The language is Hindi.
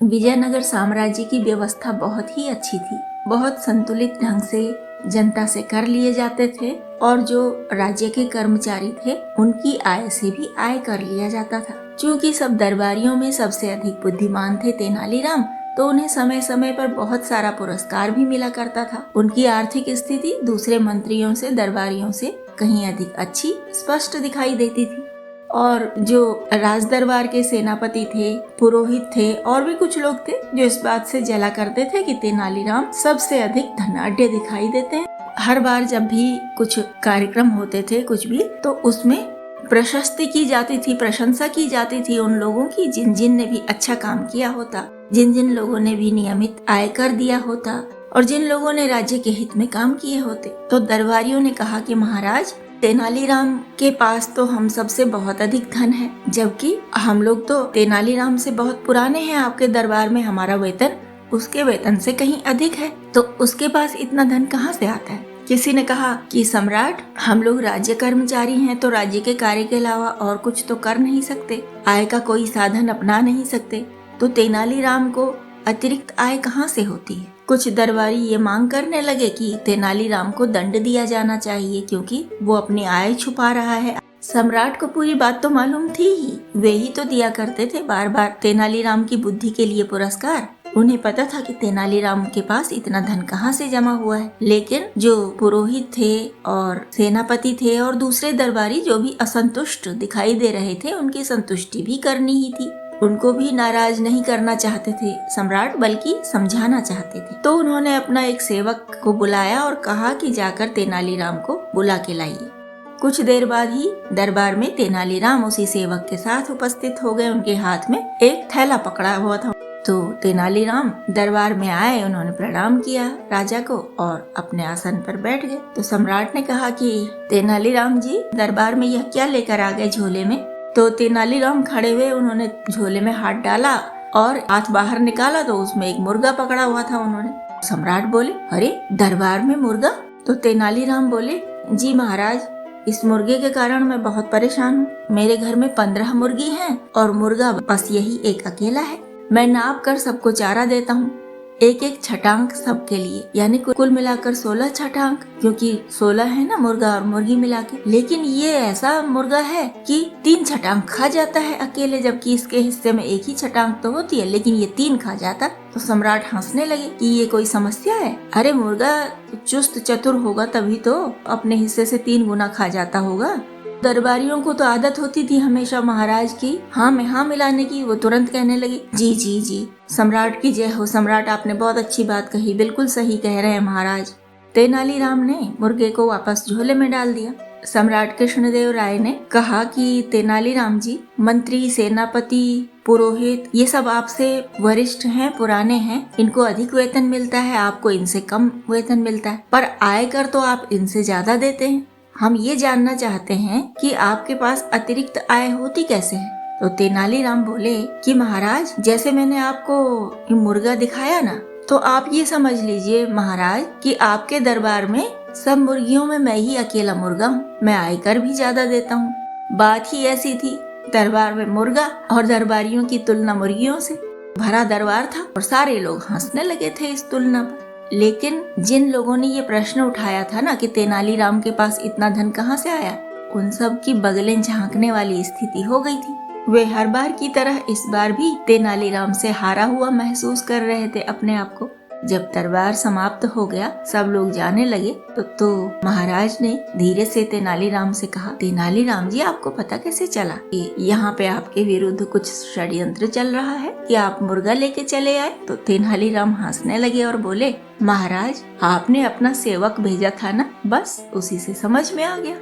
विजयनगर साम्राज्य की व्यवस्था बहुत ही अच्छी थी। बहुत संतुलित ढंग से जनता से कर लिए जाते थे और जो राज्य के कर्मचारी थे उनकी आय से भी आय कर लिया जाता था। चूँकि सब दरबारियों में सबसे अधिक बुद्धिमान थे तेनालीराम, तो उन्हें समय समय पर बहुत सारा पुरस्कार भी मिला करता था। उनकी आर्थिक स्थिति दूसरे मंत्रियों से, दरबारियों से कहीं अधिक अच्छी स्पष्ट दिखाई देती थी। और जो राज दरबार के सेनापति थे, पुरोहित थे और भी कुछ लोग थे जो इस बात से जला करते थे कि तेनालीराम सबसे अधिक धनाढ्य दिखाई देते हैं। हर बार जब भी कुछ कार्यक्रम होते थे कुछ भी, तो उसमें प्रशस्ति की जाती थी, प्रशंसा की जाती थी उन लोगों की जिन जिन ने भी अच्छा काम किया होता, जिन जिन लोगों ने भी नियमित आय कर दिया होता और जिन लोगों ने राज्य के हित में काम किए होते। तो दरबारियों ने कहा कि महाराज, तेनालीराम के पास तो हम सबसे बहुत अधिक धन है, जबकि हम लोग तो तेनालीराम से बहुत पुराने हैं आपके दरबार में, हमारा वेतन उसके वेतन से कहीं अधिक है, तो उसके पास इतना धन कहाँ से आता है। किसी ने कहा कि सम्राट, हम लोग राज्य कर्मचारी हैं तो राज्य के कार्य के अलावा और कुछ तो कर नहीं सकते, आय का कोई साधन अपना नहीं सकते, तो तेनालीराम को अतिरिक्त आय कहाँ से होती है। कुछ दरबारी ये मांग करने लगे कि तेनालीराम को दंड दिया जाना चाहिए क्योंकि वो अपनी आय छुपा रहा है। सम्राट को पूरी बात तो मालूम थी ही, वे ही तो दिया करते थे बार बार तेनालीराम की बुद्धि के लिए पुरस्कार। उन्हें पता था कि तेनालीराम के पास इतना धन कहाँ से जमा हुआ है। लेकिन जो पुरोहित थे और सेनापति थे और दूसरे दरबारी जो भी असंतुष्ट दिखाई दे रहे थे, उनकी संतुष्टि भी करनी ही थी। उनको भी नाराज नहीं करना चाहते थे सम्राट, बल्कि समझाना चाहते थे। तो उन्होंने अपना एक सेवक को बुलाया और कहा कि जाकर तेनालीराम को बुला के लाइए। कुछ देर बाद ही दरबार में तेनालीराम उसी सेवक के साथ उपस्थित हो गए। उनके हाथ में एक थैला पकड़ा हुआ था। तो तेनालीराम दरबार में आए, उन्होंने प्रणाम किया राजा को और अपने आसन पर बैठ गए। तो सम्राट ने कहा कि तेनालीराम जी, दरबार में यह क्या लेकर आ गए झोले में। तो तेनालीराम खड़े हुए, उन्होंने झोले में हाथ डाला और हाथ बाहर निकाला तो उसमें एक मुर्गा पकड़ा हुआ था। उन्होंने सम्राट बोले, अरे दरबार में मुर्गा। तो तेनालीराम बोले, जी महाराज, इस मुर्गे के कारण मैं बहुत परेशान हूँ। मेरे घर में 15 मुर्गी हैं और मुर्गा बस यही एक अकेला है। मैं नाप कर सबको चारा देता हूँ, एक एक छटांक सबके लिए, यानी कुल मिलाकर 16 छटांक, क्योंकि 16 है ना मुर्गा और मुर्गी मिला के। लेकिन ये ऐसा मुर्गा है कि 3 छटांक खा जाता है अकेले, जबकि इसके हिस्से में एक ही छटांक तो होती है, लेकिन ये 3 खा जाता। तो सम्राट हंसने लगे कि ये कोई समस्या है। अरे मुर्गा चुस्त चतुर होगा तभी तो अपने हिस्से से 3 गुना खा जाता होगा। दरबारियों को तो आदत होती थी हमेशा महाराज की हाँ में हाँ मिलाने की। वो तुरंत कहने लगे, जी जी जी, सम्राट की जय हो। सम्राट, आपने बहुत अच्छी बात कही, बिल्कुल सही कह रहे हैं महाराज। तेनालीराम ने मुर्गे को वापस झोले में डाल दिया। सम्राट कृष्णदेव राय ने कहा कि तेनालीराम जी, मंत्री, सेनापति, पुरोहित ये सब आपसे वरिष्ठ हैं, पुराने हैं, इनको अधिक वेतन मिलता है, आपको इनसे कम वेतन मिलता है, पर आयकर तो आप इनसे ज्यादा देते हैं। हम ये जानना चाहते हैं कि आपके पास अतिरिक्त आय होती कैसे है। तो तेनालीराम बोले कि महाराज, जैसे मैंने आपको मुर्गा दिखाया ना, तो आप ये समझ लीजिए महाराज कि आपके दरबार में सब मुर्गियों में मैं ही अकेला मुर्गा हूँ। मैं आयकर भी ज्यादा देता हूँ। बात ही ऐसी थी, दरबार में मुर्गा और दरबारियों की तुलना मुर्गियों से। भरा दरबार था और सारे लोग हंसने लगे थे इस तुलना पर। लेकिन जिन लोगों ने ये प्रश्न उठाया था ना कि तेनालीराम के पास इतना धन कहाँ से आया, उन सब की बगलें झांकने वाली स्थिति हो गई थी। वे हर बार की तरह इस बार भी तेनालीराम से हारा हुआ महसूस कर रहे थे अपने आप को। जब दरबार समाप्त हो गया, सब लोग जाने लगे, तो महाराज ने धीरे से तेनालीराम से कहा, तेनालीराम जी, आपको पता कैसे चला कि यहाँ पे आपके विरुद्ध कुछ षड्यंत्र चल रहा है कि आप मुर्गा लेके चले आए। तो तेनालीराम हंसने लगे और बोले, महाराज, आपने अपना सेवक भेजा था ना, बस उसी से समझ में आ गया।